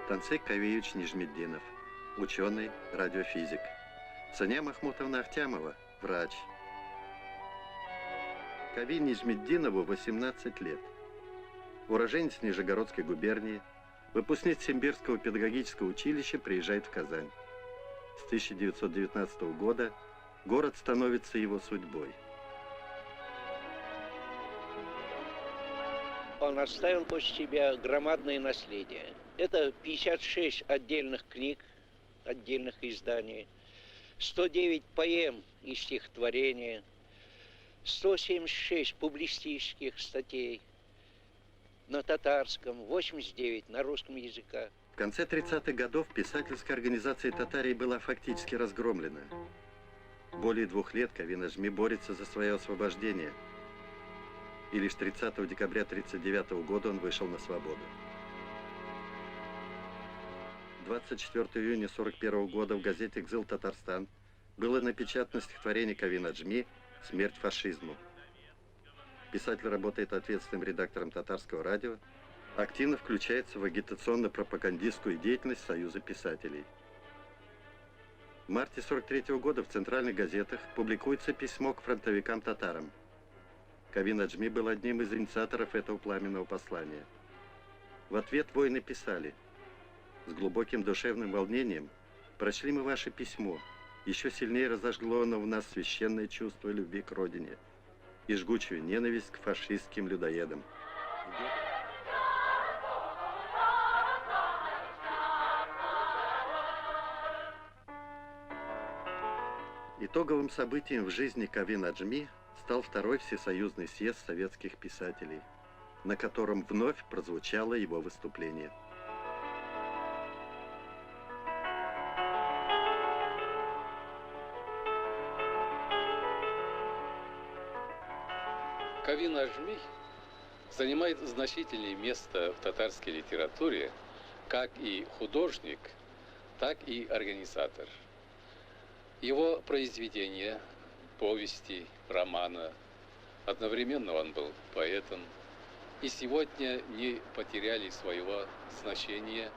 Тансек Кавиевич Нижмеддинов, ученый, радиофизик. Сания Махмутовна Ахтямова, врач. Кави Нижмеддинову 18 лет. Уроженец Нижегородской губернии, выпускник Симбирского педагогического училища, приезжает в Казань. С 1919 года город становится его судьбой. Он оставил после себя громадное наследие. Это 56 отдельных книг, отдельных изданий, 109 поэм и стихотворений, 176 публицистических статей на татарском, 89 на русском языке. В конце 30-х годов писательская организация Татарии была фактически разгромлена. Более 2 лет Кави Наджми борется за свое освобождение. И лишь 30 декабря 1939 года он вышел на свободу. 24 июня 1941 года в газете «Экзил Татарстан» было напечатано стихотворение Кави Наджми «Смерть фашизму». Писатель работает ответственным редактором татарского радио, активно включается в агитационно-пропагандистскую деятельность Союза писателей. В марте 1943 года в центральных газетах публикуется письмо к фронтовикам-татарам. Кави Наджми был одним из инициаторов этого пламенного послания. В ответ воины писали: «С глубоким душевным волнением прочли мы ваше письмо, еще сильнее разожгло оно в нас священное чувство любви к родине и жгучую ненависть к фашистским людоедам». Итоговым событием в жизни Кави Наджми стал Второй Всесоюзный съезд советских писателей, на котором вновь прозвучало его выступление. Кави Наджми занимает значительное место в татарской литературе как и художник, так и организатор. Его произведения, повести, романы, одновременно он был поэтом, и сегодня не потеряли своего значения